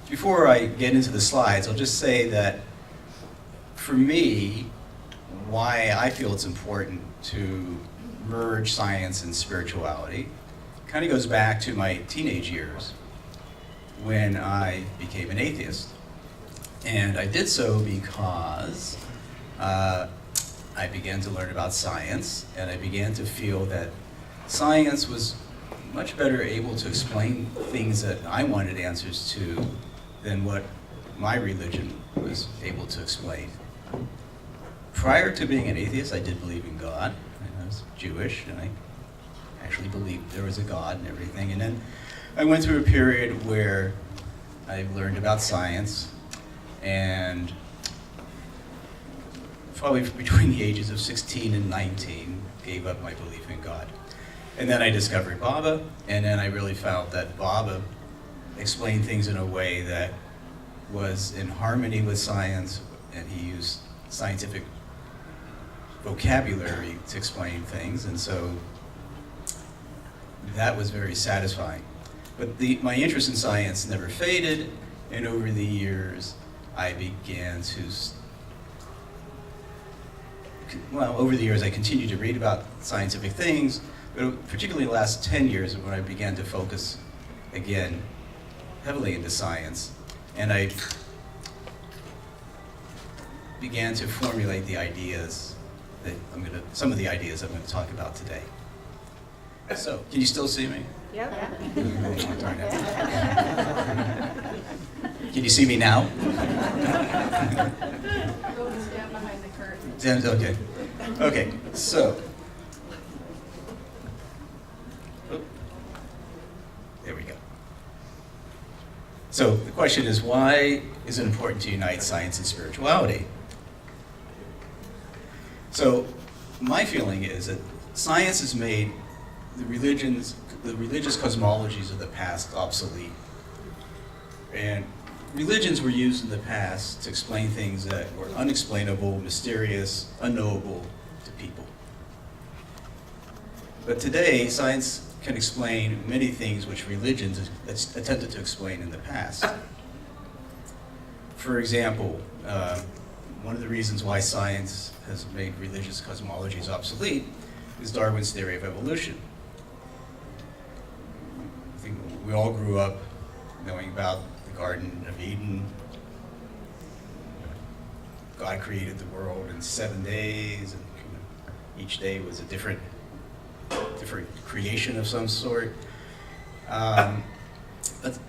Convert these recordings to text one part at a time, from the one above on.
before I get into the slides, I'll just say that for me, why I feel it's important to merge science and spirituality kind of goes back to my teenage years when I became an atheist. And I did so because I began to learn about science, and I began to feel that science was much better able to explain things that I wanted answers to than what my religion was able to explain. Prior to being an atheist, I did believe in God. I was Jewish, and I actually believed there was a God and everything. And then I went through a period where I learned about science, and probably between the ages of 16 and 19, gave up my belief in God. And then I discovered Baba, and then I really found that Baba explained things in a way that was in harmony with science, and he used scientific vocabulary to explain things, and so that was very satisfying. But my interest in science never faded, and over the years I began to, over the years I continued to read about scientific things, but particularly the last 10 years when I began to focus again heavily into science, and I began to formulate the ideas that some of the ideas I'm going to talk about today. So, can you still see me? Yep. Can you see me now? Stand behind the curtain. Okay. Okay, so. Oh, there we go. So the question is, why is it important to unite science and spirituality? So my feeling is that science has made the religious cosmologies of the past obsolete. And religions were used in the past to explain things that were unexplainable, mysterious, unknowable to people. But today, science can explain many things which religions attempted to explain in the past. For example, one of the reasons why science has made religious cosmologies obsolete is Darwin's theory of evolution. I think we all grew up knowing about the Garden of Eden. God created the world in 7 days, and each day was a different creation of some sort. But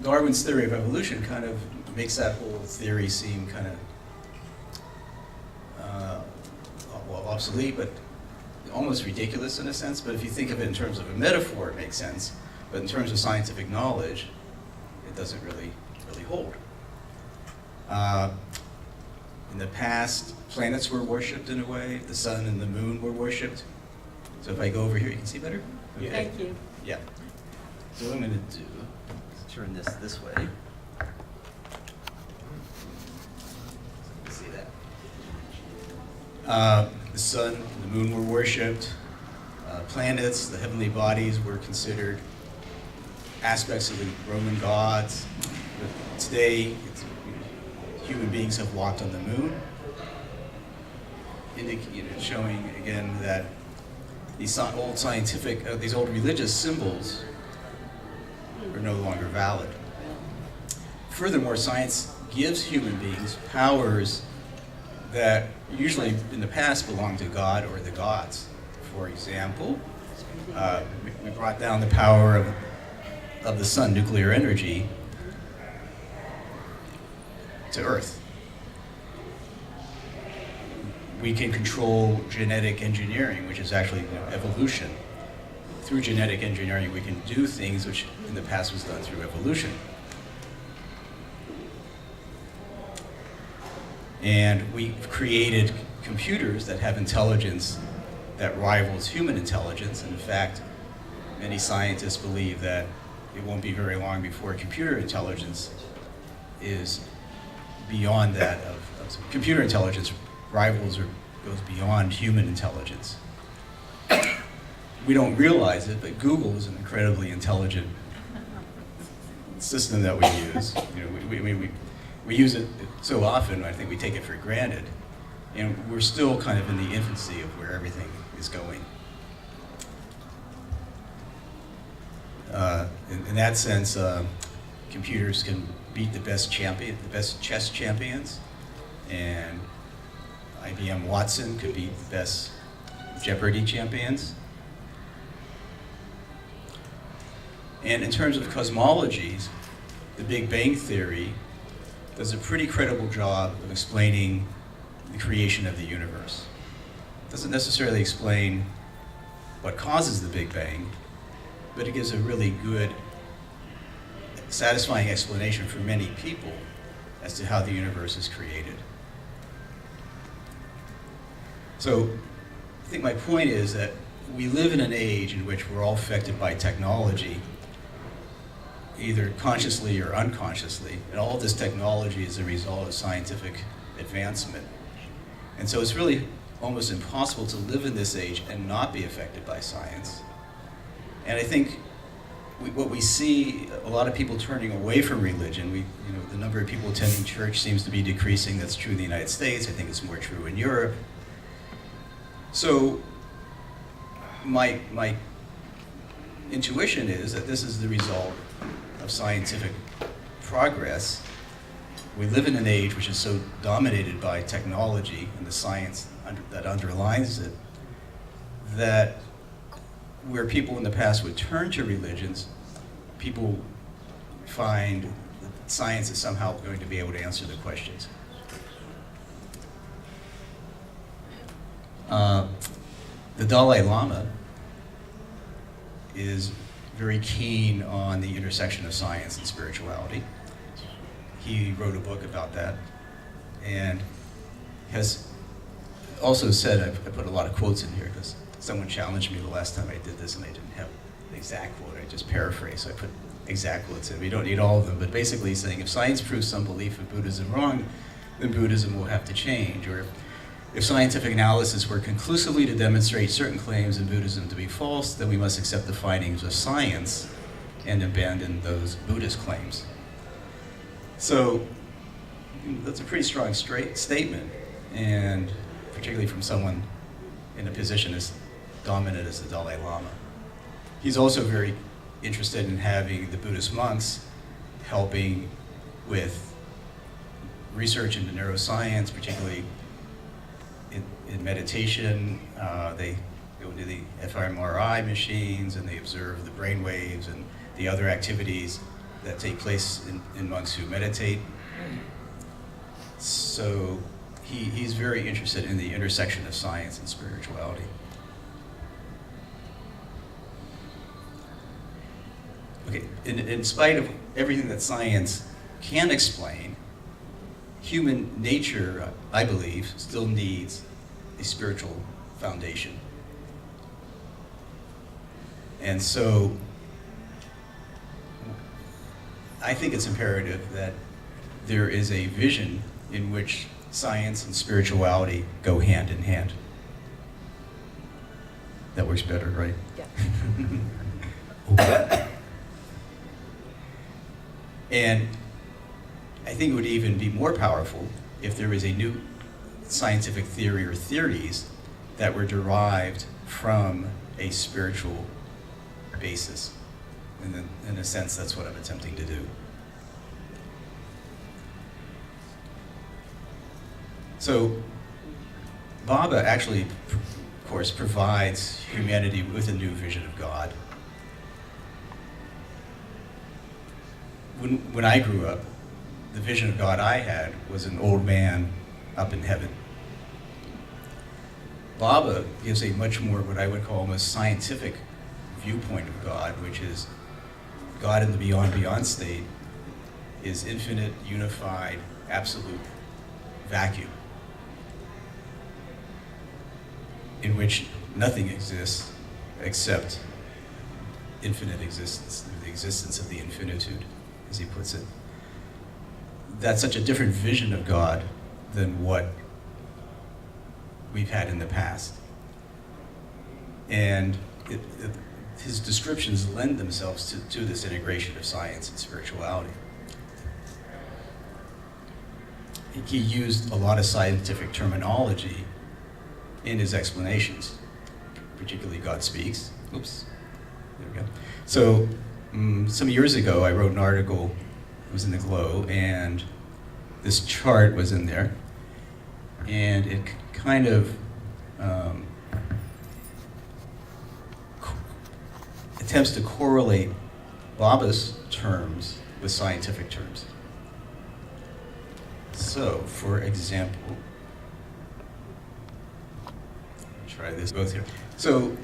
Darwin's theory of evolution kind of makes that whole theory seem kind of obsolete, but almost ridiculous in a sense. But if you think of it in terms of a metaphor, it makes sense. But in terms of scientific knowledge, it doesn't really hold. In the past, planets were worshipped in a way. The sun and the moon were worshipped. So if I go over here, you can see better? Okay. Thank you. Yeah. So what I'm going to do is turn this way. See that? The sun and the moon were worshipped. Planets, the heavenly bodies, were considered aspects of the Roman gods. But today, human beings have walked on the moon, showing again that these old religious symbols are no longer valid. Furthermore, science gives human beings powers that usually in the past belonged to God or the gods. For example, we brought down the power of the sun, nuclear energy, to Earth. We can control genetic engineering, which is actually evolution. Through genetic engineering, we can do things which in the past was done through evolution. And we've created computers that have intelligence that rivals human intelligence. And in fact, many scientists believe that it won't be very long before computer intelligence is beyond that of computer intelligence rivals or goes beyond human intelligence. We don't realize it, but Google is an incredibly intelligent system that we use. We use it so often, I think we take it for granted. And we're still kind of in the infancy of where everything is going. In that sense, computers can beat the best chess champions, and IBM Watson could beat the best Jeopardy champions. And in terms of cosmologies, the Big Bang Theory does a pretty credible job of explaining the creation of the universe. It doesn't necessarily explain what causes the Big Bang, but it gives a really good, satisfying explanation for many people as to how the universe is created. So I think my point is that we live in an age in which we're all affected by technology, either consciously or unconsciously, and all of this technology is a result of scientific advancement. And so it's really almost impossible to live in this age and not be affected by science. And I think what we see, a lot of people turning away from religion. The number of people attending church seems to be decreasing. That's true in the United States. I think it's more true in Europe. So my intuition is that this is the result of scientific progress. We live in an age which is so dominated by technology and the science that underlines it, that where people in the past would turn to religions, people find that science is somehow going to be able to answer the questions. The Dalai Lama is very keen on the intersection of science and spirituality. He wrote a book about that, and has also said, I put a lot of quotes in here because someone challenged me the last time I did this and I didn't have the exact quote, I just paraphrased, so I put exact quotes in. We don't need all of them, but basically saying if science proves some belief of Buddhism wrong, then Buddhism will have to change. Or if scientific analysis were conclusively to demonstrate certain claims in Buddhism to be false, then we must accept the findings of science and abandon those Buddhist claims. So that's a pretty strong statement, and particularly from someone in a position as dominant as the Dalai Lama. He's also very interested in having the Buddhist monks helping with research into neuroscience, particularly in meditation. They go into the fMRI machines and they observe the brain waves and the other activities that take place in monks who meditate. So he's very interested in the intersection of science and spirituality. Okay, in spite of everything that science can explain, human nature, I believe, still needs a spiritual foundation. And so I think it's imperative that there is a vision in which science and spirituality go hand in hand. That works better, right? Yeah. And I think it would even be more powerful if there was a new scientific theory or theories that were derived from a spiritual basis. And in a sense, that's what I'm attempting to do. So Baba actually, of course, provides humanity with a new vision of God. When I grew up, the vision of God I had was an old man up in heaven. Baba gives a much more what I would call almost scientific viewpoint of God, which is God in the beyond state is infinite, unified, absolute vacuum in which nothing exists except infinite existence, the existence of the infinitude, as he puts it. That's such a different vision of God than what we've had in the past. And his descriptions lend themselves to this integration of science and spirituality. He used a lot of scientific terminology in his explanations, particularly God Speaks. Oops, there we go. So some years ago, I wrote an article, it was in the Glow, and this chart was in there, and it kind of attempts to correlate Baba's terms with scientific terms. So, for example, try this both here. So,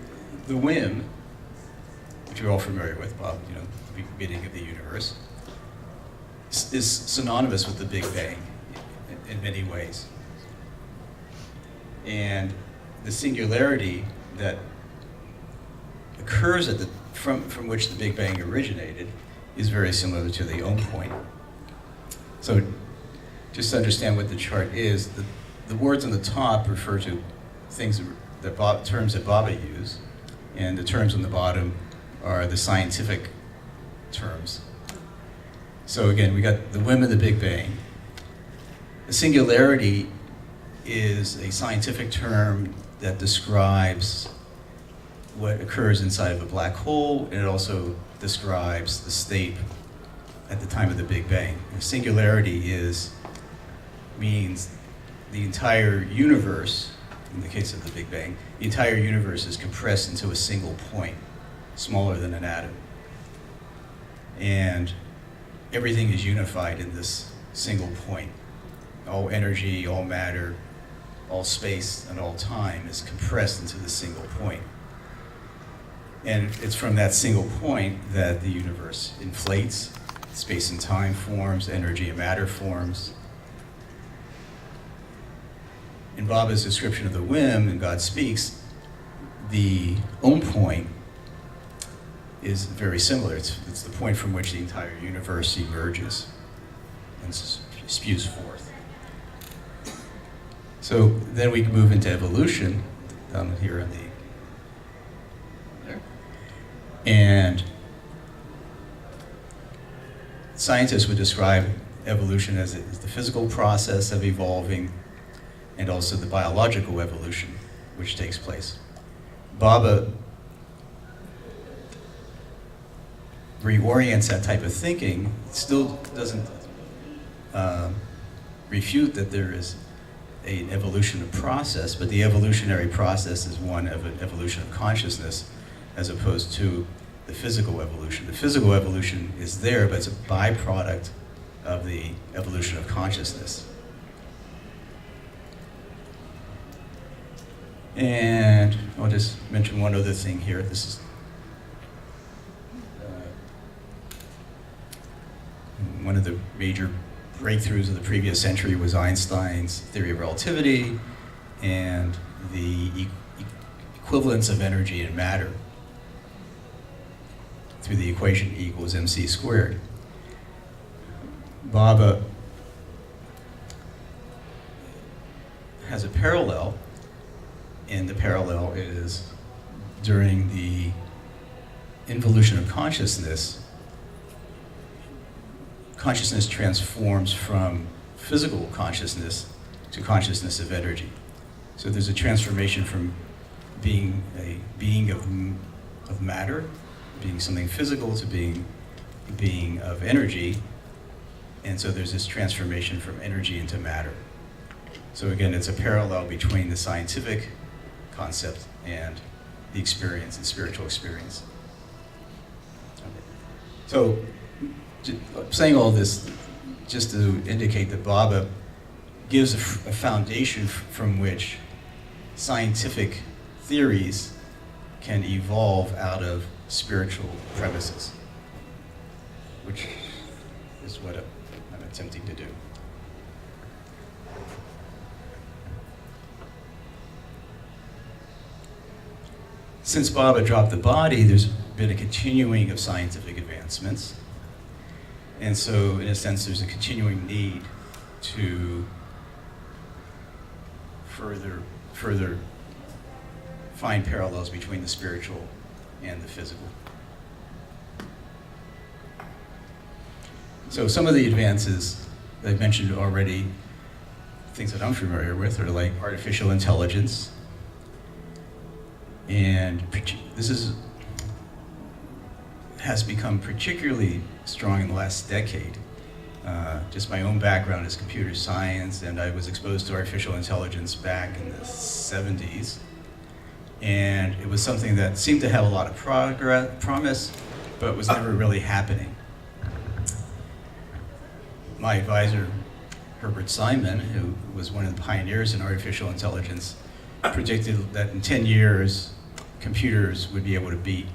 the whim, which you're all familiar with, Bob, the beginning of the universe, is synonymous with the Big Bang in many ways. And the singularity that occurs from which the Big Bang originated is very similar to the Om point. So, just to understand what the chart is, the words on the top refer to things terms that Baba used, and the terms on the bottom are the scientific terms. So again, we got the whim of the Big Bang. The singularity is a scientific term that describes what occurs inside of a black hole, and it also describes the state at the time of the Big Bang. The singularity means the entire universe, in the case of the Big Bang, the entire universe is compressed into a single point, smaller than an atom. And everything is unified in this single point. All energy, all matter, all space, and all time is compressed into this single point. And it's from that single point that the universe inflates, space and time forms, energy and matter forms. In Baba's description of the whim in God Speaks, the Om point is very similar. It's the point from which the entire universe emerges and spews forth. So then we can move into evolution, down here on there. And scientists would describe evolution as the physical process of evolving, and also the biological evolution which takes place. Baba reorients that type of thinking. It still doesn't refute that there is an evolutionary process, but the evolutionary process is one of an evolution of consciousness as opposed to the physical evolution. The physical evolution is there, but it's a byproduct of the evolution of consciousness. And I'll just mention one other thing here. This is one of the major breakthroughs of the previous century was Einstein's theory of relativity and the equivalence of energy and matter through the equation E equals mc squared. Baba has a parallel, and the parallel is during the involution of consciousness, consciousness transforms from physical consciousness to consciousness of energy. So there's a transformation from being a being of matter, being something physical, to being of energy. And so there's this transformation from energy into matter. So again, it's a parallel between the scientific concept and the experience, and spiritual experience. So, I'm saying all this just to indicate that Baba gives a foundation from which scientific theories can evolve out of spiritual premises, which is what I'm attempting to do. Since Baba dropped the body, there's been a continuing of scientific advancements. And so, in a sense, there's a continuing need to further find parallels between the spiritual and the physical. So some of the advances that I've mentioned already, things that I'm familiar with, are like artificial intelligence. And has become particularly strong in the last decade. Just my own background is computer science, and I was exposed to artificial intelligence back in the 70s. And it was something that seemed to have a lot of promise, but was never really happening. My advisor, Herbert Simon, who was one of the pioneers in artificial intelligence, predicted that in 10 years, computers would be able to beat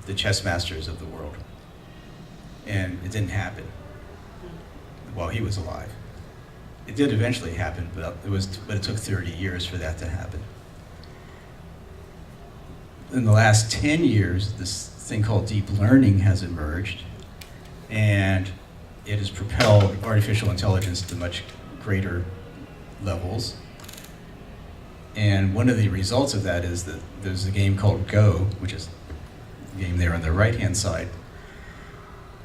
the chess masters of the world. And it didn't happen while he was alive. It did eventually happen, but it took 30 years for that to happen. In the last 10 years, this thing called deep learning has emerged, and it has propelled artificial intelligence to much greater levels. And one of the results of that is that there's a game called Go, which is the game there on the right-hand side,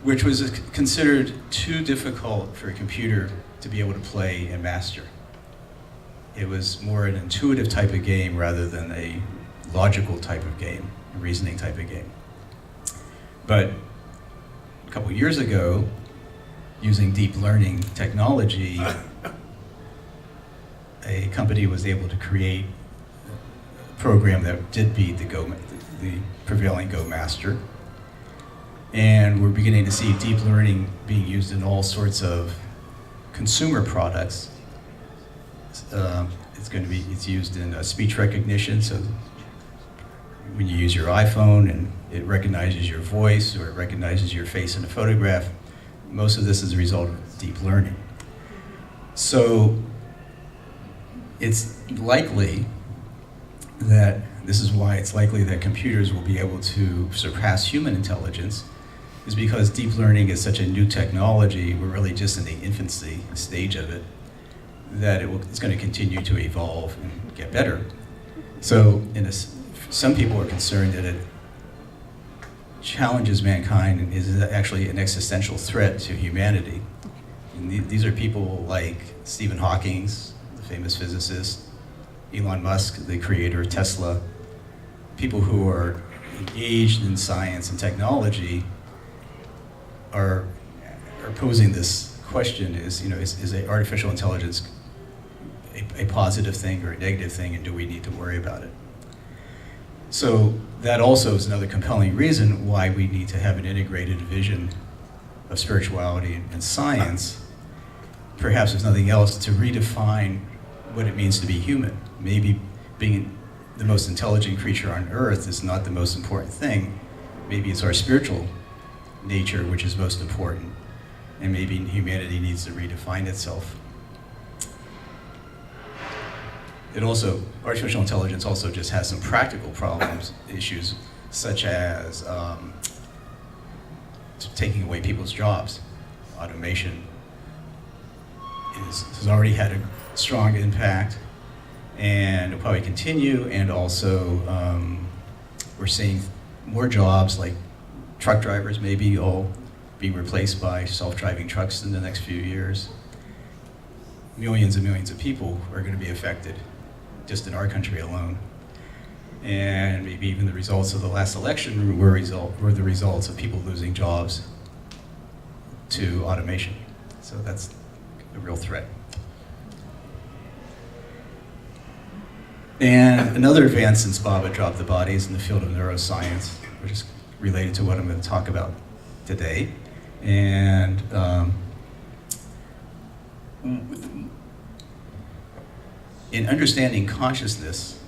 which was considered too difficult for a computer to be able to play and master. It was more an intuitive type of game rather than a logical type of game, a reasoning type of game. But a couple years ago, using deep learning technology, a company was able to create a program that did beat the prevailing Go master. And we're beginning to see deep learning being used in all sorts of consumer products. It's used in speech recognition, so when you use your iPhone and it recognizes your voice or it recognizes your face in a photograph, most of this is a result of deep learning. So it's likely that, this is why it's likely that computers will be able to surpass human intelligence, is because deep learning is such a new technology, we're really just in the infancy stage of it, that it's going to continue to evolve and get better. So some people are concerned that it challenges mankind and is actually an existential threat to humanity. And these are people like Stephen Hawking, the famous physicist, Elon Musk, the creator of Tesla, people who are engaged in science and technology are posing this question: is artificial intelligence a positive thing or a negative thing, and do we need to worry about it? So that also is another compelling reason why we need to have an integrated vision of spirituality and science, perhaps if nothing else, to redefine what it means to be human. Maybe being the most intelligent creature on earth is not the most important thing. Maybe it's our spiritual nature which is most important, and maybe humanity needs to redefine itself. Artificial intelligence also just has some practical problems, issues, such as taking away people's jobs. Automation has already had a strong impact, and will probably continue, and also we're seeing more jobs like truck drivers maybe all being replaced by self-driving trucks in the next few years. Millions and millions of people are going to be affected just in our country alone. And maybe even the results of the last election were the results of people losing jobs to automation. So that's a real threat. And another advance since Baba dropped the body is in the field of neuroscience, which is related to what I'm going to talk about today. And in understanding consciousness,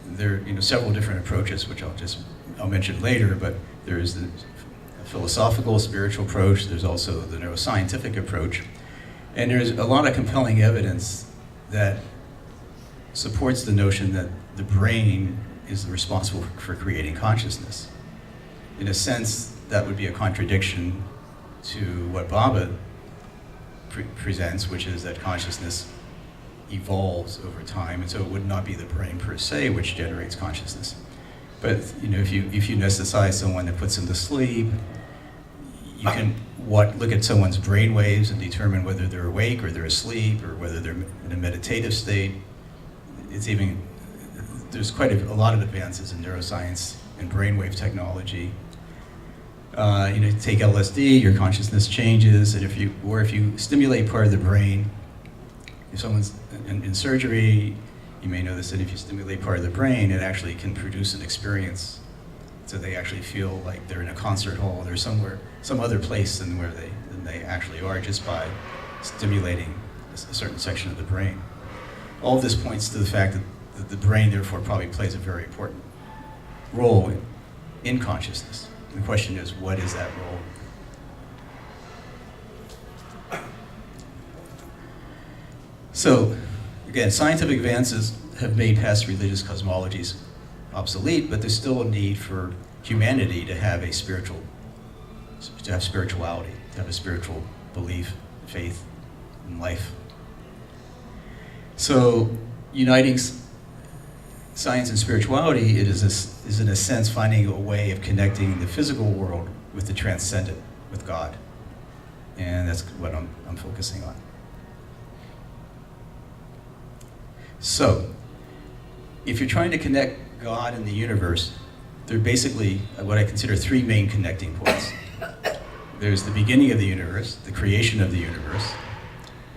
there are several different approaches, which I'll mention later, but there's the philosophical, spiritual approach, there's also the neuroscientific approach, and there's a lot of compelling evidence that supports the notion that the brain is responsible for creating consciousness. In a sense, that would be a contradiction to what Baba presents, which is that consciousness evolves over time, and so it would not be the brain per se which generates consciousness. But if you anesthetize someone that puts them to sleep, you can look at someone's brain waves and determine whether they're awake or they're asleep or whether they're in a meditative state. There's quite a lot of advances in neuroscience and brainwave technology. Take LSD, your consciousness changes, and if you stimulate part of the brain, if someone's in surgery, you may know this, that if you stimulate part of the brain, it actually can produce an experience. So they actually feel like they're in a concert hall or some other place than where they actually are, just by stimulating a certain section of the brain. All of this points to the fact that the brain, therefore, probably plays a very important role in consciousness. The question is, what is that role? So, again, scientific advances have made past religious cosmologies obsolete, but there's still a need for humanity to have spirituality, to have a spiritual belief, faith, and life. So, uniting science and spirituality, it is in a sense finding a way of connecting the physical world with the transcendent, with God. And that's what I'm focusing on. So, if you're trying to connect God and the universe, there are basically what I consider three main connecting points. There's the beginning of the universe, the creation of the universe.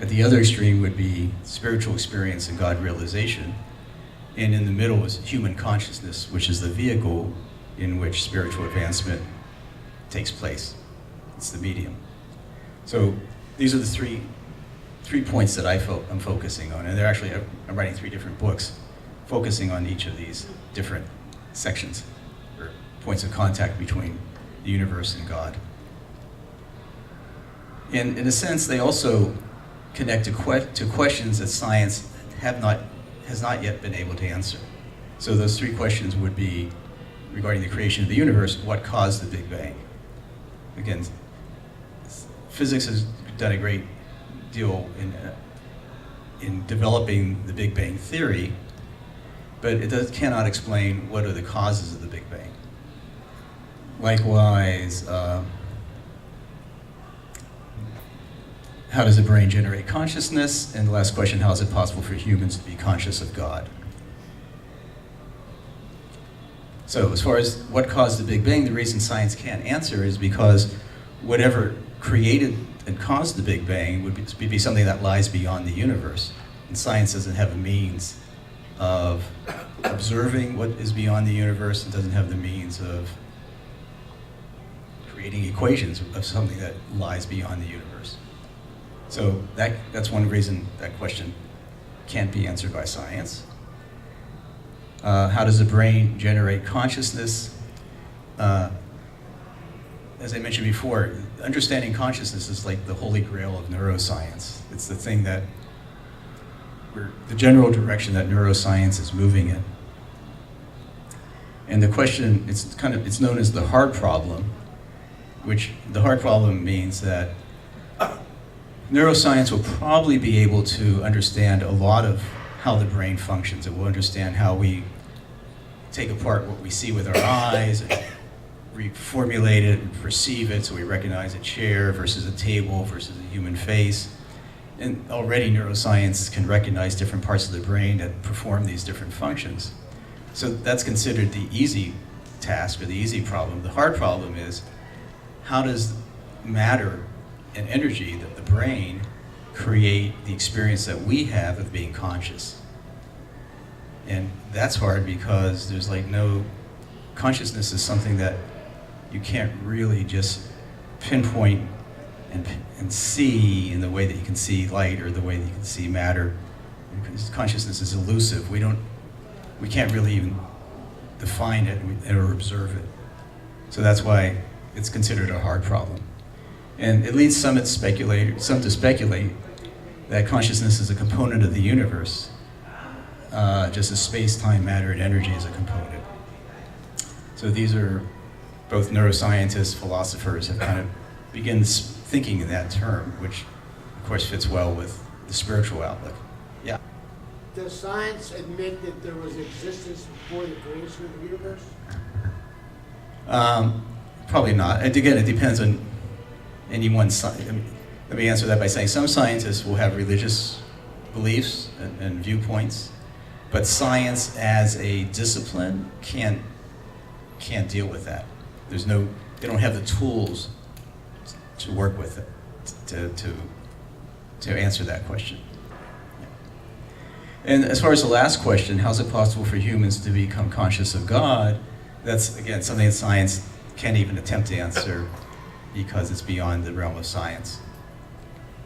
At the other extreme would be spiritual experience and God realization. And in the middle is human consciousness, which is the vehicle in which spiritual advancement takes place. It's the medium. So these are the three points that I'm focusing on. And I'm writing 3 different books focusing on each of these different sections, or points of contact between the universe and God. And in a sense, they also connect to questions that science has not yet been able to answer. So those 3 questions would be, regarding the creation of the universe, what caused the Big Bang? Again, physics has done a great deal in developing the Big Bang theory, but it cannot explain what are the causes of the Big Bang. Likewise, how does the brain generate consciousness? And the last question, how is it possible for humans to be conscious of God? So as far as what caused the Big Bang, the reason science can't answer is because whatever created and caused the Big Bang would be something that lies beyond the universe. And science doesn't have a means of observing what is beyond the universe. It doesn't have the means of creating equations of something that lies beyond the universe. So that's one reason that question can't be answered by science. How does the brain generate consciousness? As I mentioned before, understanding consciousness is like the holy grail of neuroscience. It's the thing that the general direction that neuroscience is moving in. And the question, it's known as the hard problem, which the hard problem means that neuroscience will probably be able to understand a lot of how the brain functions. It will understand how we take apart what we see with our eyes and reformulate it and perceive it, so we recognize a chair versus a table versus a human face. And already neuroscience can recognize different parts of the brain that perform these different functions. So that's considered the easy task or the easy problem. The hard problem is, how does matter and energy, the brain, create the experience that we have of being conscious? And that's hard because there's consciousness is something that you can't really just pinpoint and see in the way that you can see light or the way that you can see matter. Because consciousness is elusive. We can't really even define it or observe it. So that's why it's considered a hard problem. And it leads some to speculate that consciousness is a component of the universe, just as space-time, matter, and energy is a component. So these are both neuroscientists, philosophers have kind of begun thinking in that term, which of course fits well with the spiritual outlook. Yeah. Does science admit that there was existence before the creation of the universe? Probably not. And again, it depends on any one side. Let me answer that by saying some scientists will have religious beliefs and viewpoints, but science as a discipline can't deal with that. They don't have the tools to work with it to answer that question. And as far as the last question, how is it possible for humans to become conscious of God? That's, again, something that science can't even attempt to answer because it's beyond the realm of science.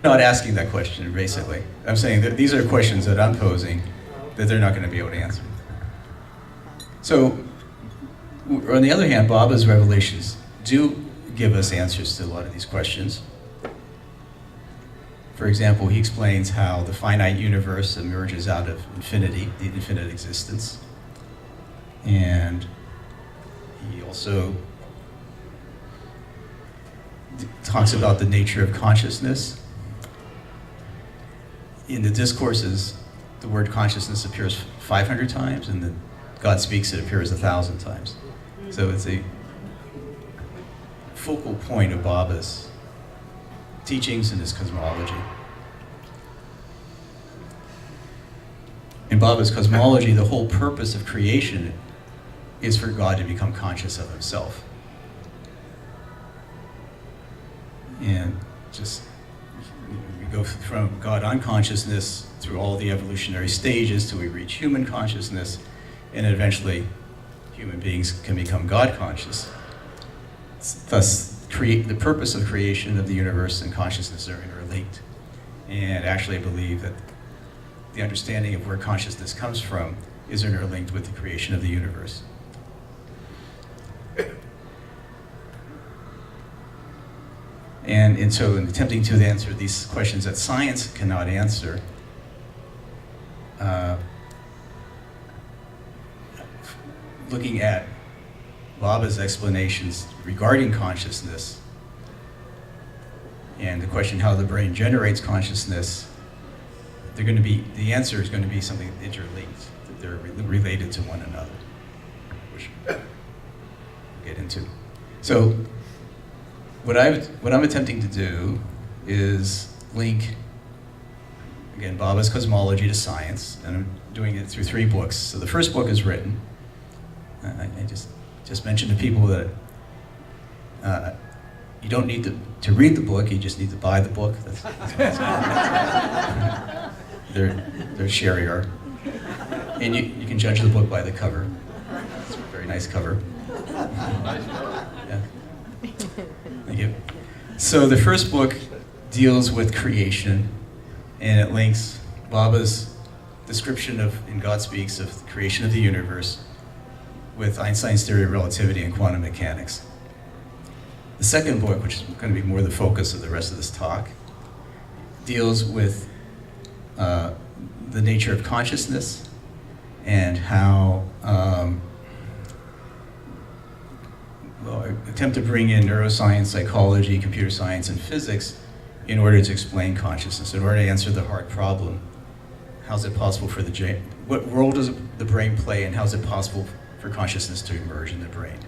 I'm not asking that question, basically. I'm saying that these are questions that I'm posing that they're not going to be able to answer. So, on the other hand, Baba's revelations do give us answers to a lot of these questions. For example, he explains how the finite universe emerges out of infinity, the infinite existence. And he also talks about the nature of consciousness. In the discourses, the word consciousness appears 500 times, and then God Speaks it appears 1,000 times. So it's a focal point of Baba's teachings and his cosmology. In Baba's cosmology, the whole purpose of creation is for God to become conscious of himself. And just, we go from God unconsciousness through all the evolutionary stages till we reach human consciousness, and eventually human beings can become God conscious. Thus, the purpose of creation of the universe and consciousness are interlinked. And actually I believe that the understanding of where consciousness comes from is interlinked with the creation of the universe. And so in attempting to answer these questions that science cannot answer, looking at Baba's explanations regarding consciousness and the question how the brain generates consciousness, the answer is going to be something interlinked, that they're related to one another, which we'll get into. So what I'm attempting to do is link, again, Baba's cosmology to science, and I'm doing it through 3 books. So the first book is written. I just mentioned to people that you don't need to read the book, you just need to buy the book. That's they're Sherry-R. And you can judge the book by the cover. It's a very nice cover. Yeah. Thank you. So the first book deals with creation, and it links Baba's description in God Speaks of the creation of the universe with Einstein's theory of relativity and quantum mechanics. The second book, which is going to be more the focus of the rest of this talk, deals with the nature of consciousness and how I attempt to bring in neuroscience, psychology, computer science, and physics in order to explain consciousness, in order to answer the hard problem. How is it possible for what role does the brain play, and how is it possible for consciousness to emerge in the brain?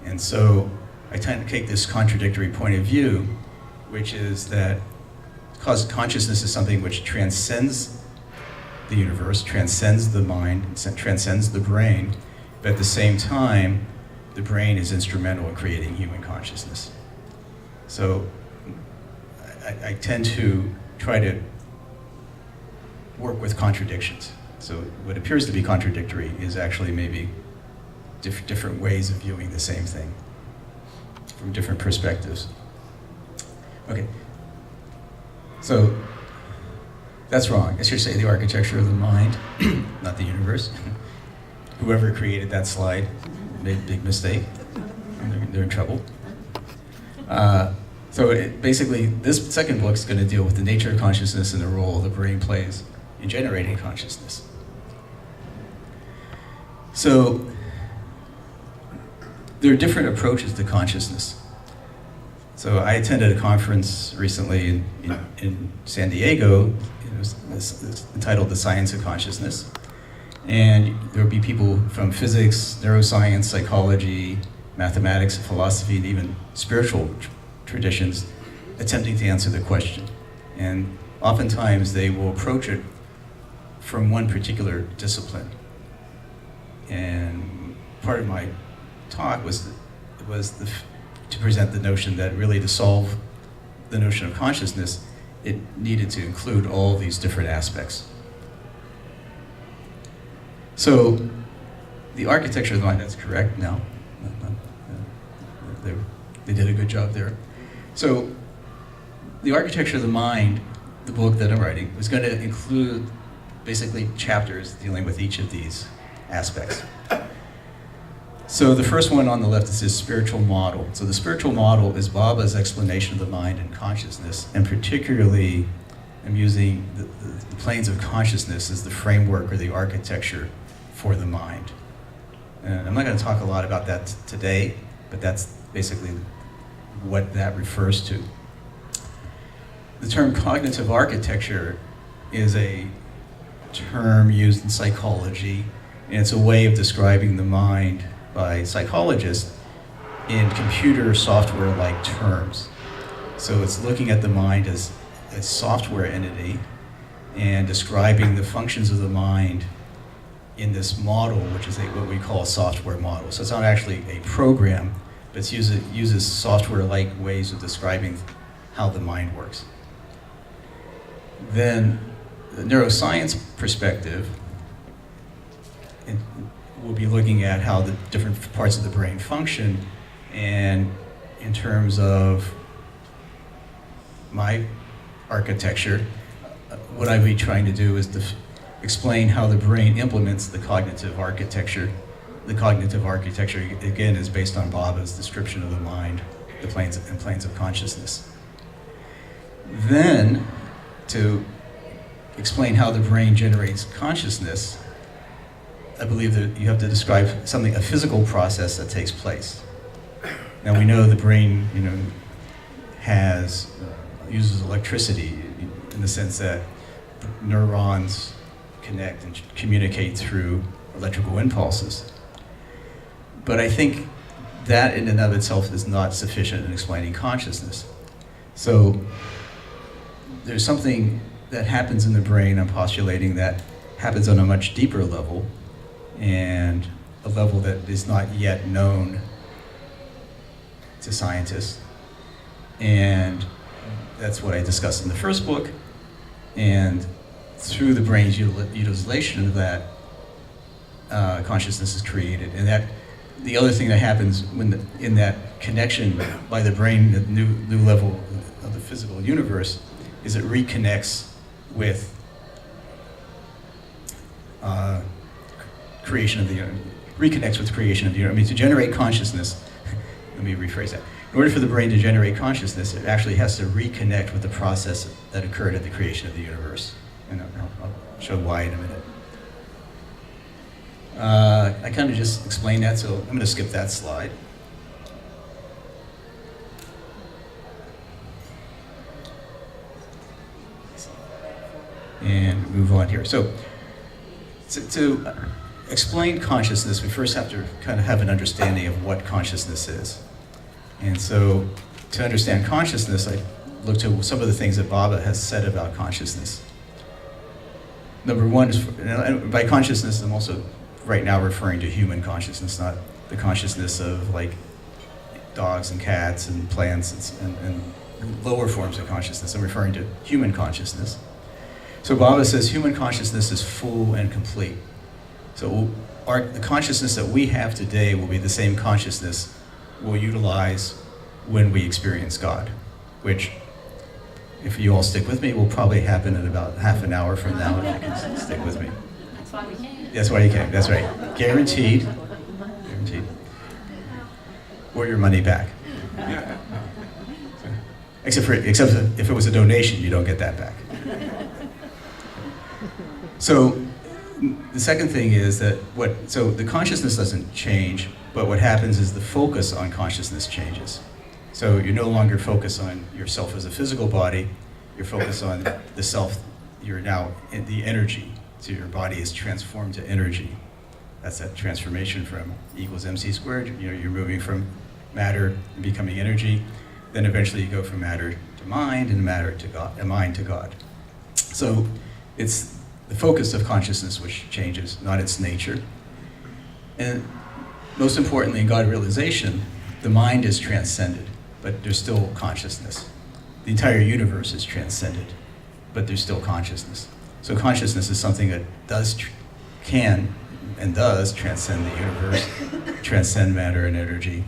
And so I tend to take this contradictory point of view, which is that consciousness is something which transcends the universe, transcends the mind, transcends the brain, but at the same time, the brain is instrumental in creating human consciousness. So I tend to try to work with contradictions. So what appears to be contradictory is actually maybe different ways of viewing the same thing from different perspectives. Okay, so that's wrong. I should say the architecture of the mind, not the universe. Whoever created that slide made a big mistake. They're in trouble. So basically, this second book is going to deal with the nature of consciousness and the role the brain plays in generating consciousness. So there are different approaches to consciousness. So I attended a conference recently in San Diego. It was entitled The Science of Consciousness. And there would be people from physics, neuroscience, psychology, mathematics, philosophy, and even spiritual traditions attempting to answer the question. And oftentimes they will approach it from one particular discipline. And part of my talk was to present the notion that really to solve the notion of consciousness, it needed to include all these different aspects. So the architecture of the mind, that's correct. No. They did a good job there. So the architecture of the mind, the book that I'm writing, was going to include basically chapters dealing with each of these aspects. So the first one on the left is this spiritual model. So the spiritual model is Baba's explanation of the mind and consciousness, and particularly I'm using the planes of consciousness as the framework or the architecture for the mind. And I'm not going to talk a lot about that today, but that's basically what that refers to. The term cognitive architecture is a term used in psychology, and it's a way of describing the mind by psychologists in computer software-like terms. So it's looking at the mind as a software entity and describing the functions of the mind in this model, which is what we call a software model. So it's not actually a program, but it uses software-like ways of describing how the mind works. Then the neuroscience perspective, we'll be looking at how the different parts of the brain function, and in terms of my architecture, what I'd be trying to do is to explain how the brain implements the cognitive architecture. The cognitive architecture, again, is based on Baba's description of the mind, the planes of consciousness. Then, to explain how the brain generates consciousness, I believe that you have to describe a physical process that takes place. Now we know the brain, uses electricity in the sense that neurons connect and communicate through electrical impulses. But I think that in and of itself is not sufficient in explaining consciousness. So there's something that happens in the brain, I'm postulating, that happens on a much deeper level, and a level that is not yet known to scientists. And that's what I discussed in the first book. And through the brain's utilization of that, consciousness is created. And that the other thing that happens in that connection by the brain at the new level of the physical universe is it reconnects with creation of the universe. I mean, to generate consciousness, let me rephrase that. In order for the brain to generate consciousness, it actually has to reconnect with the process that occurred at the creation of the universe. And I'll show why in a minute. I kind of just explained that, so I'm going to skip that slide. And move on here. So, to explain consciousness, we first have to kind of have an understanding of what consciousness is. And so, to understand consciousness, I looked at some of the things that Baba has said about consciousness. Number one is, and by consciousness, I'm also right now referring to human consciousness, not the consciousness of like dogs and cats and plants and lower forms of consciousness. I'm referring to human consciousness. So Baba says human consciousness is full and complete. So the consciousness that we have today will be the same consciousness we'll utilize when we experience God, which, if you all stick with me, will probably happen in about half an hour from now, if you can stick with me. That's why we came. That's why you came, that's right. Guaranteed. Guaranteed. Or your money back. Except if it was a donation, you don't get that back. So the second thing is that so the consciousness doesn't change, but what happens is the focus on consciousness changes. So you're no longer focused on yourself as a physical body, you're focused on the self, you're now in the energy. So your body is transformed to energy. That's that transformation from E equals mc squared. You're moving from matter and becoming energy. Then eventually you go from matter to mind and matter to God, and mind to God. So it's the focus of consciousness which changes, not its nature. And most importantly, in God realization, the mind is transcended, but there's still consciousness. The entire universe is transcended, but there's still consciousness. So consciousness is something that can and does transcend the universe, transcend matter and energy.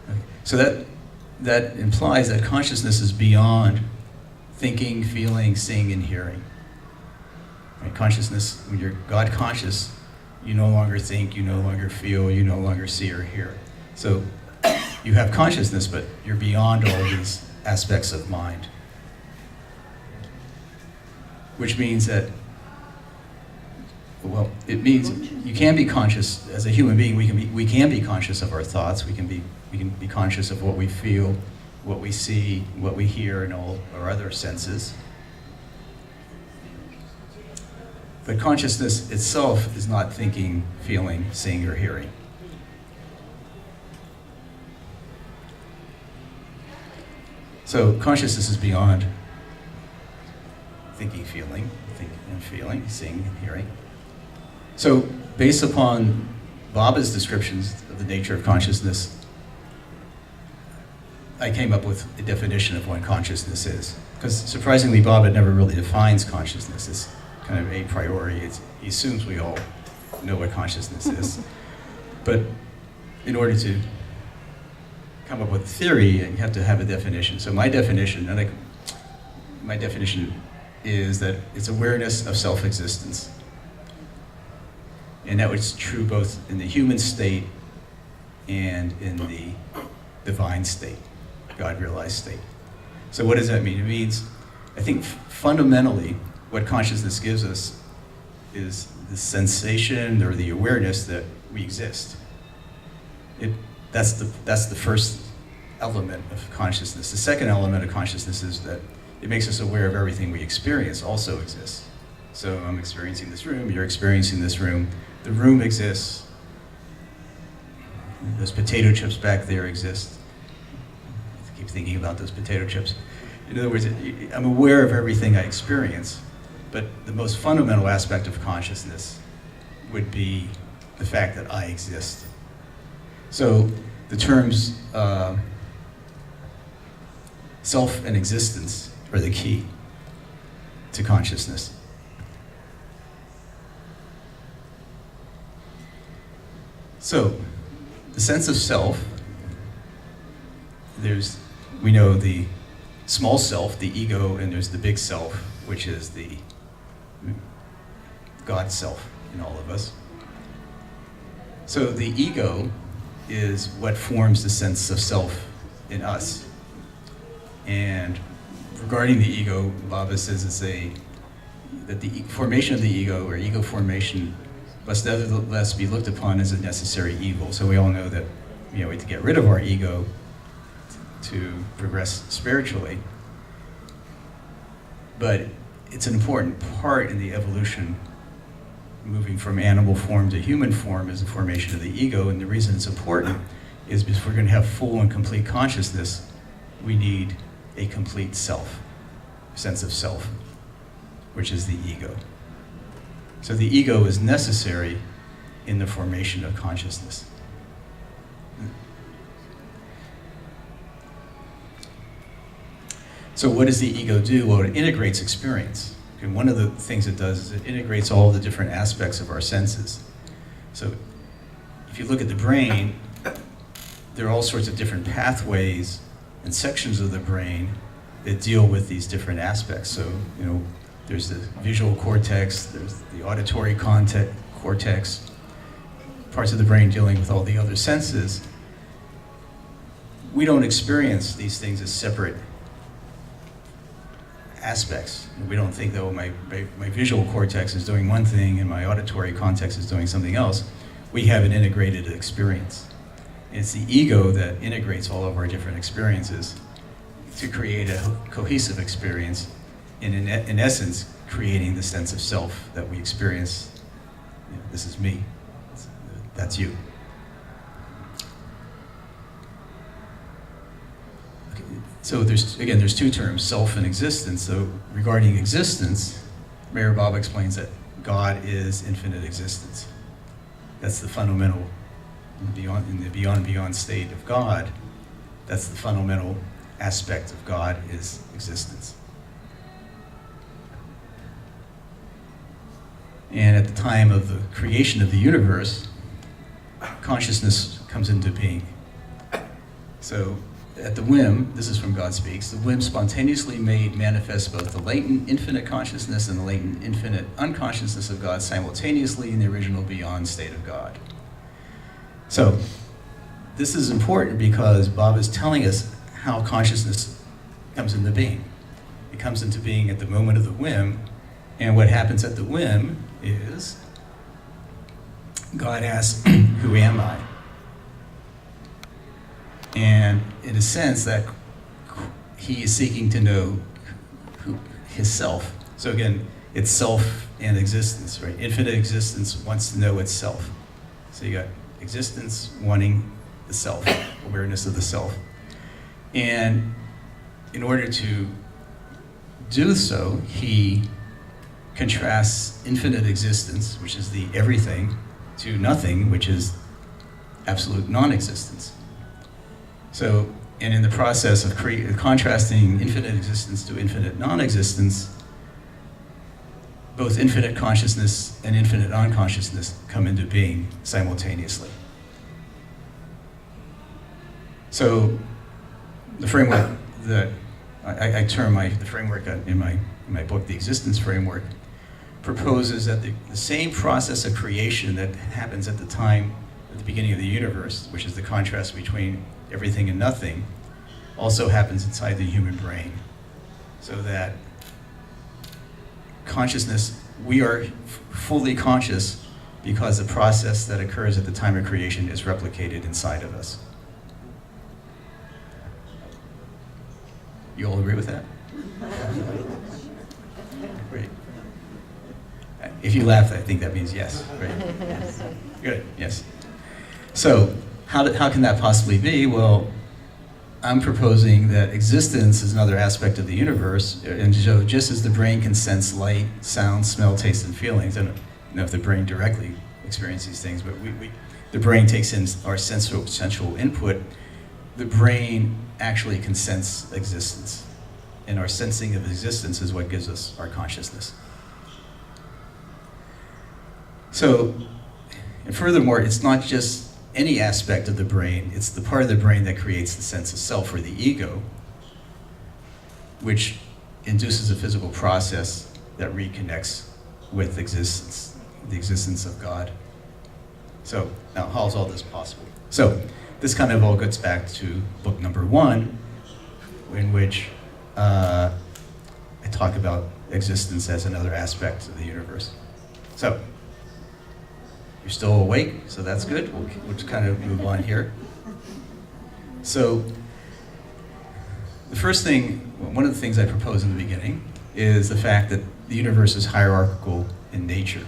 Okay. So that implies that consciousness is beyond thinking, feeling, seeing, and hearing. Right? Consciousness, when you're God conscious, you no longer think, you no longer feel, you no longer see or hear. So you have consciousness, but you're beyond all these aspects of mind. Which means that, well, it means you can be conscious as a human being. We can be conscious of our thoughts. We can be conscious of what we feel, what we see, what we hear, and all our other senses. But consciousness itself is not thinking, feeling, seeing, or hearing. So consciousness is beyond thinking, feeling, seeing, and hearing. So based upon Baba's descriptions of the nature of consciousness, I came up with a definition of what consciousness is. Because surprisingly, Baba never really defines consciousness. It's kind of a priori. He assumes we all know what consciousness is. But in order to come up with a theory, you have to have a definition. So my definition is that it's awareness of self-existence. And that was true both in the human state and in the divine state, God-realized state. So what does that mean? It means, I think fundamentally, what consciousness gives us is the sensation or the awareness that we exist. That's the first element of consciousness. The second element of consciousness is that it makes us aware of everything we experience also exists. So I'm experiencing this room, you're experiencing this room, the room exists, those potato chips back there exist. I keep thinking about those potato chips. In other words, I'm aware of everything I experience, but the most fundamental aspect of consciousness would be the fact that I exist. So the terms self and existence are the key to consciousness. So the sense of self, we know the small self, the ego, and there's the big self, which is the God self in all of us. So the ego is what forms the sense of self in us. And regarding the ego, Baba says that the formation of the ego, or ego formation, must nevertheless be looked upon as a necessary evil. So we all know that we have to get rid of our ego to progress spiritually. But it's an important part in the evolution. Moving from animal form to human form is the formation of the ego, and the reason it's important is because if we're going to have full and complete consciousness, we need a complete self, sense of self, which is the ego. So the ego is necessary in the formation of consciousness. So what does the ego do? Well, it integrates experience. And one of the things it does is it integrates all the different aspects of our senses. So if you look at the brain, there are all sorts of different pathways and sections of the brain that deal with these different aspects. So, there's the visual cortex, there's the auditory cortex, parts of the brain dealing with all the other senses. We don't experience these things as separate aspects. We don't think that my visual cortex is doing one thing and my auditory cortex is doing something else. we have an integrated experience. It's the ego that integrates all of our different experiences to create a cohesive experience, and in essence, creating the sense of self that we experience. You know, this is me, that's you. Okay. So there's two terms, self and existence. So regarding existence, Mayor Bob explains that God is infinite existence. That's the fundamental, in the beyond state of God, that's the fundamental aspect of God, is existence. And at the time of the creation of the universe, consciousness comes into being. So at the whim, this is from God Speaks, the whim spontaneously made manifest both the latent infinite consciousness and the latent infinite unconsciousness of God simultaneously in the original beyond state of God. So this is important because Bob is telling us how consciousness comes into being. It comes into being at the moment of the whim, and what happens at the whim is God asks, who am I? And in a sense that he is seeking to know his self. So again, it's self and existence, right? Infinite existence wants to know itself. So you got existence wanting the self, awareness of the self. And in order to do so, he contrasts infinite existence, which is the everything, to nothing, which is absolute non-existence. So, and in the process of contrasting infinite existence to infinite non-existence, both infinite consciousness and infinite unconsciousness come into being simultaneously. So, the framework that I term the framework in my book, The Existence Framework, proposes that the same process of creation that happens at the beginning of the universe, which is the contrast between everything and nothing, also happens inside the human brain. So that consciousness, we are fully conscious because the process that occurs at the time of creation is replicated inside of us. You all agree with that? Great. If you laugh, I think that means yes. Right? Good, yes. So, how can that possibly be? Well, I'm proposing that existence is another aspect of the universe, and so just as the brain can sense light, sound, smell, taste, and feelings, I don't know if the brain directly experiences these things, but the brain takes in our sensual input. The brain actually can sense existence, and our sensing of existence is what gives us our consciousness. So, and furthermore, it's not just any aspect of the brain, it's the part of the brain that creates the sense of self, or the ego, which induces a physical process that reconnects with existence, the existence of God. So, now how is all this possible? So, this kind of all gets back to book number 1, in which I talk about existence as another aspect of the universe. So, you're still awake, so that's good. We'll just kind of move on here. So, the first thing, one of the things I propose in the beginning is the fact that the universe is hierarchical in nature.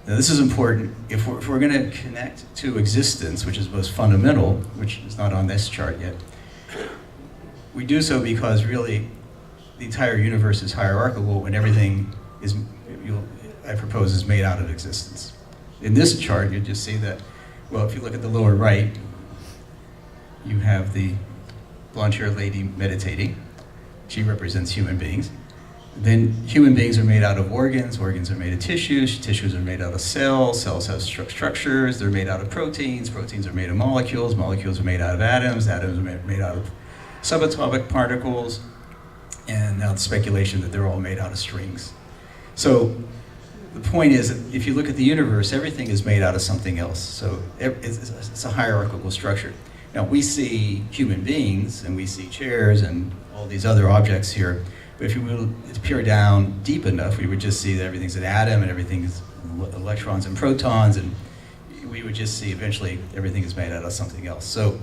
Now, this is important. If we're going to connect to existence, which is most fundamental, which is not on this chart yet, we do so because really the entire universe is hierarchical and everything is, I propose, is made out of existence. In this chart, you just see that, well, if you look at the lower right, you have the blonde-haired lady meditating. She represents human beings. Then human beings are made out of organs are made of tissues are made out of cells have structures, they're made out of proteins are made of molecules are made out of atoms are made out of subatomic particles, and now the speculation that they're all made out of strings. So the point is, if you look at the universe, everything is made out of something else. So it's a hierarchical structure. Now we see human beings, and we see chairs and all these other objects here, but if you will peer down deep enough, we would just see that everything's an atom and everything is electrons and protons, and we would just see eventually everything is made out of something else. So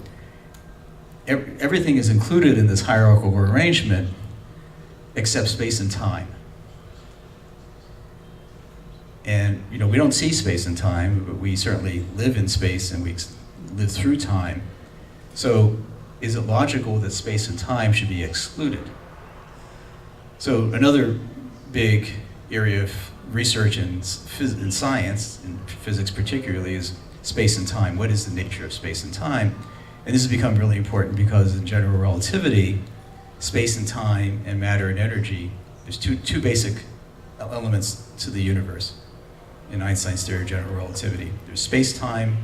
everything is included in this hierarchical arrangement except space and time. And we don't see space and time, but we certainly live in space and we live through time. So is it logical that space and time should be excluded? So another big area of research in science, in physics particularly, is space and time. What is the nature of space and time? And this has become really important because in general relativity, space and time and matter and energy, there's two basic elements to the universe in Einstein's theory of general relativity. There's space-time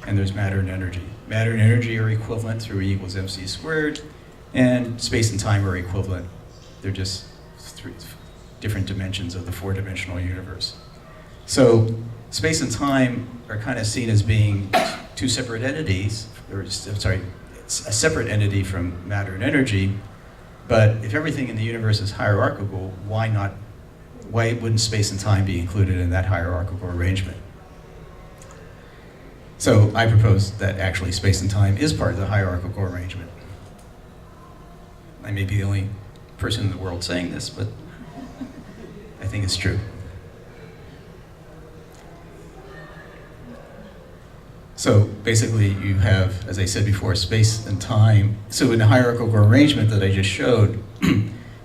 and there's matter and energy. Matter and energy are equivalent through E equals mc squared, and space and time are equivalent. They're just three different dimensions of the four-dimensional universe. So space and time are kind of seen as being two separate entities, or a separate entity from matter and energy. But if everything in the universe is hierarchical, why wouldn't space and time be included in that hierarchical arrangement? So I propose that actually space and time is part of the hierarchical arrangement. I may be the only person in the world saying this, but I think it's true. So basically you have, as I said before, space and time. So in the hierarchical arrangement that I just showed,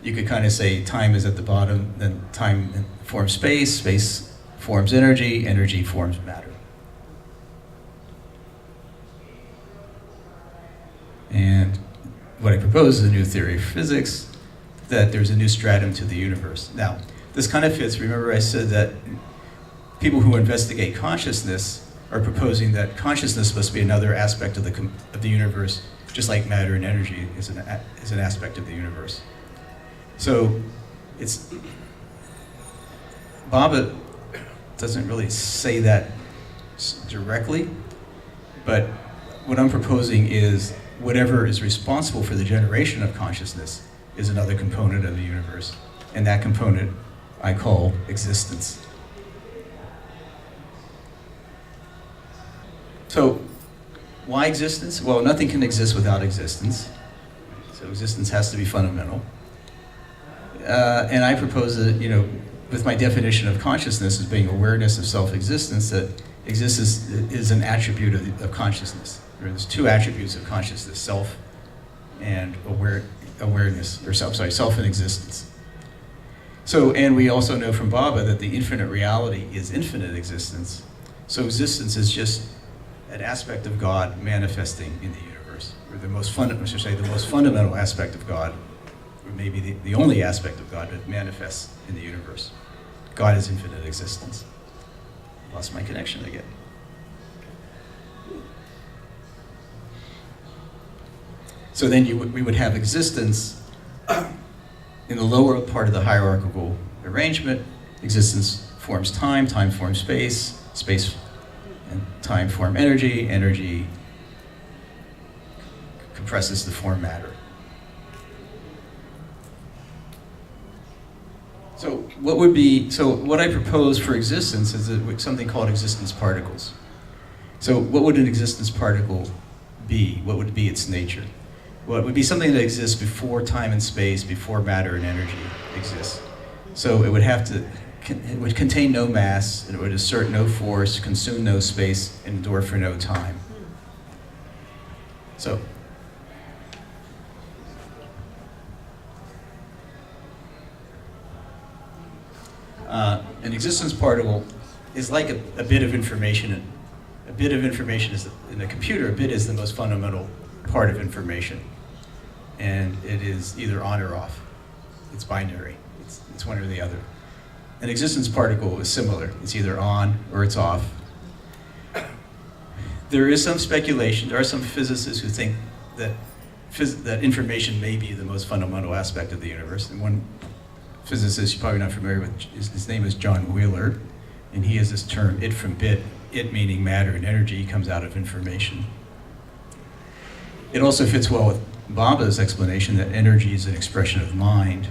you could kind of say time is at the bottom, then time forms space, space forms energy, energy forms matter. And what I propose is a new theory of physics, that there's a new stratum to the universe. Now, this kind of fits, remember I said that people who investigate consciousness are proposing that consciousness must be another aspect of the universe, just like matter and energy is an aspect of the universe. So Baba doesn't really say that directly, but what I'm proposing is whatever is responsible for the generation of consciousness is another component of the universe, and that component I call existence. So why existence? Well, nothing can exist without existence, so existence has to be fundamental. And I propose that, with my definition of consciousness as being awareness of self-existence, that existence is an attribute of consciousness. There's two attributes of consciousness: self and awareness, self and existence. So, and we also know from Baba that the infinite reality is infinite existence. So existence is just an aspect of God manifesting in the universe, or the most fundamental aspect of God, or maybe the only aspect of God that manifests in the universe. God is infinite existence. Lost my connection again. So then we would have existence in the lower part of the hierarchical arrangement. Existence forms time, time forms space, space and time form energy, energy compresses to form matter. So what I propose for existence is something called existence particles. So what would an existence particle be? What would be its nature? Well, it would be something that exists before time and space, before matter and energy exists. So it would contain no mass, it would assert no force, consume no space, endure for no time. So, an existence particle is like a bit of information. A bit of information is in a computer. A bit is the most fundamental part of information, and it is either on or off. It's binary. It's one or the other. An existence particle is similar. It's either on or it's off. There is some speculation. There are some physicists who think that information may be the most fundamental aspect of the universe. And one physicist you're probably not familiar with, his name is John Wheeler, and he has this term, it from bit, it meaning matter and energy comes out of information. It also fits well with Baba's explanation that energy is an expression of mind.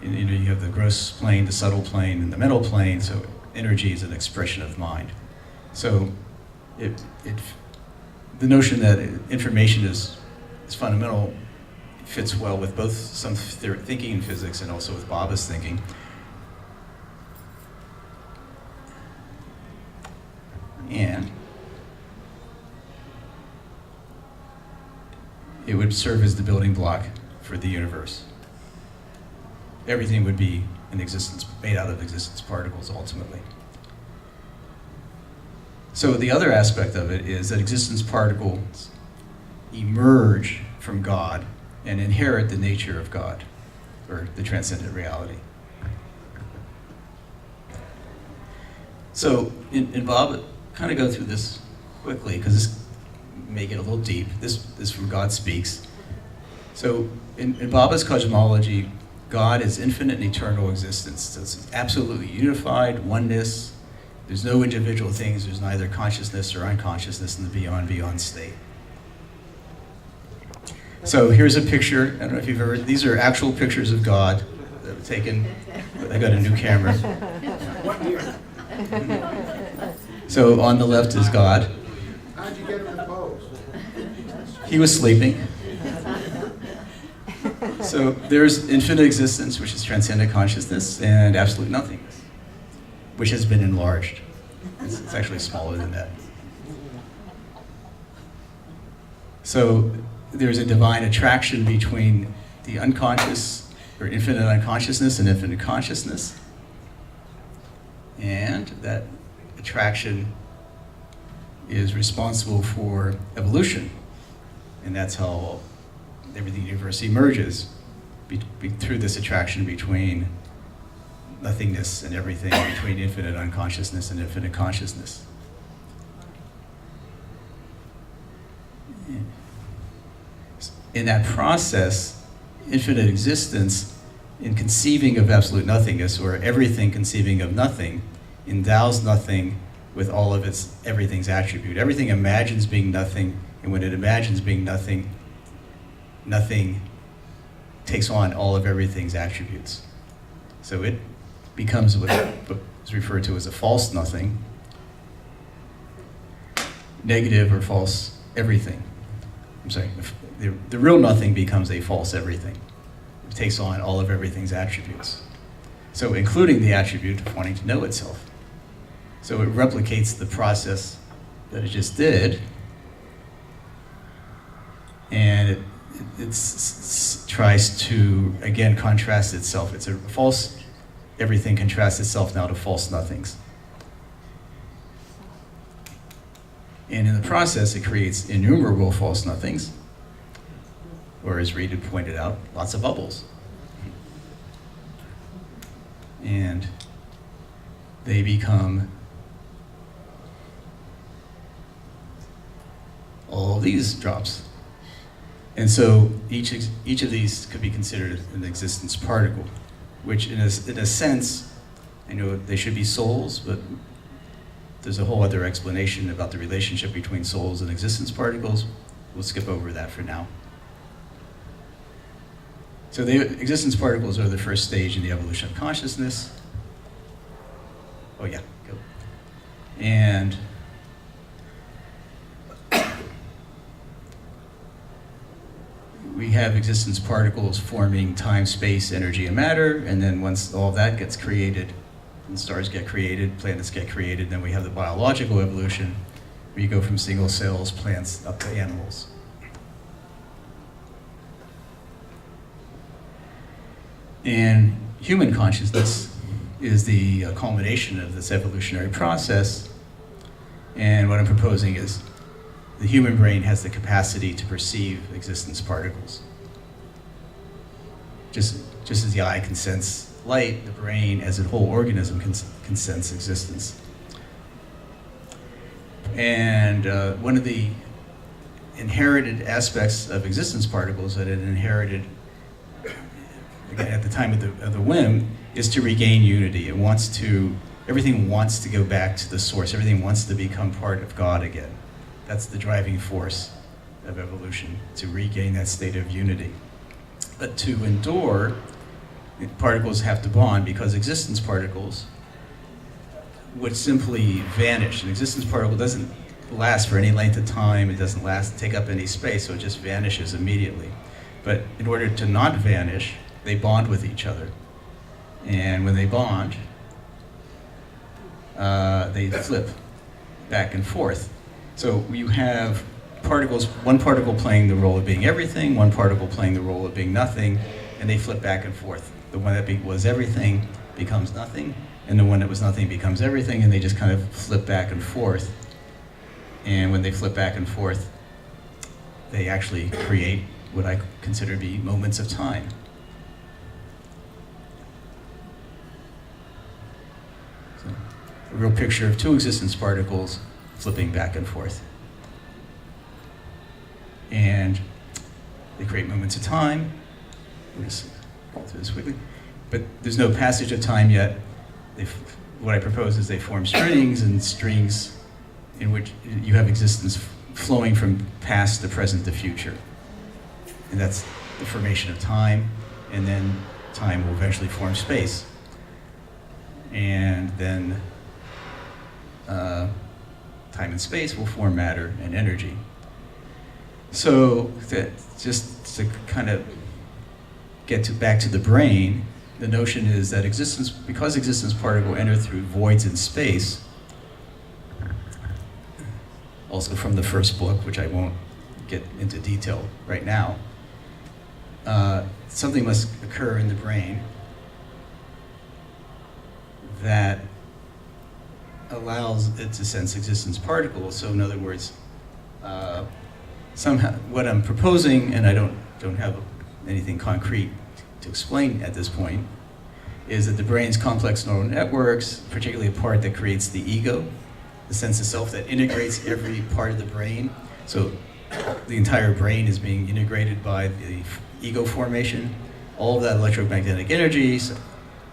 You have the gross plane, the subtle plane, and the mental plane, so energy is an expression of mind. So the notion that information is fundamental fits well with both some thinking in physics and also with Baba's thinking. And it would serve as the building block for the universe. Everything would be made out of existence particles ultimately. So the other aspect of it is that existence particles emerge from God and inherit the nature of God, or the transcendent reality. So in Bob, kind of go through this quickly because this may get a little deep. This from God Speaks. So in Baba's cosmology, God is infinite and eternal existence. So it's absolutely unified, oneness. There's no individual things. There's neither consciousness or unconsciousness in the beyond state. So here's a picture. I don't know if you've ever, these are actual pictures of God that were taken. I got a new camera. What year? So on the left is God. How'd you get him to pose? He was sleeping. So there's infinite existence, which is transcendent consciousness, and absolute nothingness, which has been enlarged. It's actually smaller than that. So there's a divine attraction between the unconscious, or infinite unconsciousness, and infinite consciousness. And that attraction is responsible for evolution. And that's how everything in the universe emerges, through this attraction between nothingness and everything, between infinite unconsciousness and infinite consciousness. In that process, infinite existence, in conceiving of absolute nothingness, or everything conceiving of nothing, endows nothing with all of everything's attribute. Everything imagines being nothing, and when it imagines being nothing, nothing takes on all of everything's attributes. So it becomes what is referred to as a false nothing, negative or false everything. I'm sorry, the real nothing becomes a false everything. It takes on all of everything's attributes. So including the attribute of wanting to know itself. So it replicates the process that it just did, and it tries to, again, contrast itself. It's a false everything contrasts itself now to false nothings. And in the process, it creates innumerable false nothings, or as Reed had pointed out, lots of bubbles. And they become all these drops. And so each of these could be considered an existence particle, which in a sense, I know they should be souls, but there's a whole other explanation about the relationship between souls and existence particles. We'll skip over that for now. So the existence particles are the first stage in the evolution of consciousness. Oh yeah, go. And we have existence particles forming time, space, energy, and matter, and then once all that gets created, and stars get created, planets get created, then we have the biological evolution, where you go from single cells, plants, up to animals. And human consciousness is the culmination of this evolutionary process, and what I'm proposing is the human brain has the capacity to perceive existence particles. Just as the eye can sense light, the brain as a whole organism can sense existence. And one of the inherited aspects of existence particles that it inherited at the time of the whim is to regain unity. Everything wants to go back to the source. Everything wants to become part of God again. That's the driving force of evolution, to regain that state of unity. But to endure, particles have to bond, because existence particles would simply vanish. An existence particle doesn't last for any length of time. It doesn't take up any space, so it just vanishes immediately. But in order to not vanish, they bond with each other. And when they bond, they flip back and forth. So you have particles, one particle playing the role of being everything, one particle playing the role of being nothing, and they flip back and forth. The one that was everything becomes nothing, and the one that was nothing becomes everything, and they just kind of flip back and forth. And when they flip back and forth, they actually create what I consider to be moments of time. So, a real picture of two existence particles flipping back and forth. And they create moments of time. We'll just go through this quickly. But there's no passage of time yet. What I propose is they form strings, and strings in which you have existence flowing from past to present to future. And that's the formation of time, and then time will eventually form space. And then time and space will form matter and energy. So just to kind of get back to the brain, the notion is that because existence particles enter through voids in space, also from the first book, which I won't get into detail right now, something must occur in the brain that allows it to sense existence particles. So in other words, somehow what I'm proposing, and I don't have anything concrete to explain at this point, is that the brain's complex neural networks, particularly a part that creates the ego, the sense of self that integrates every part of the brain. So the entire brain is being integrated by the ego formation. All of that electromagnetic energy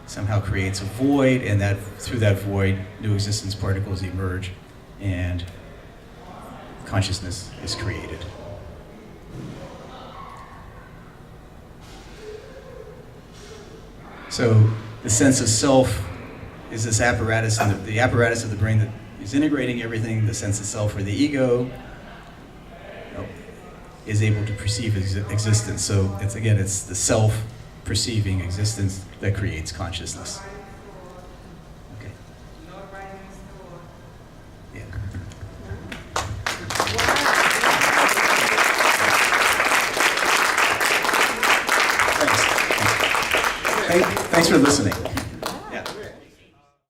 somehow creates a void, and that through that void, new existence particles emerge, and consciousness is created. So the sense of self is this apparatus, the apparatus of the brain that is integrating everything. The sense of self, or the ego, is able to perceive existence. So it's the self perceiving existence that creates consciousness. Okay. Yeah. Thanks for listening.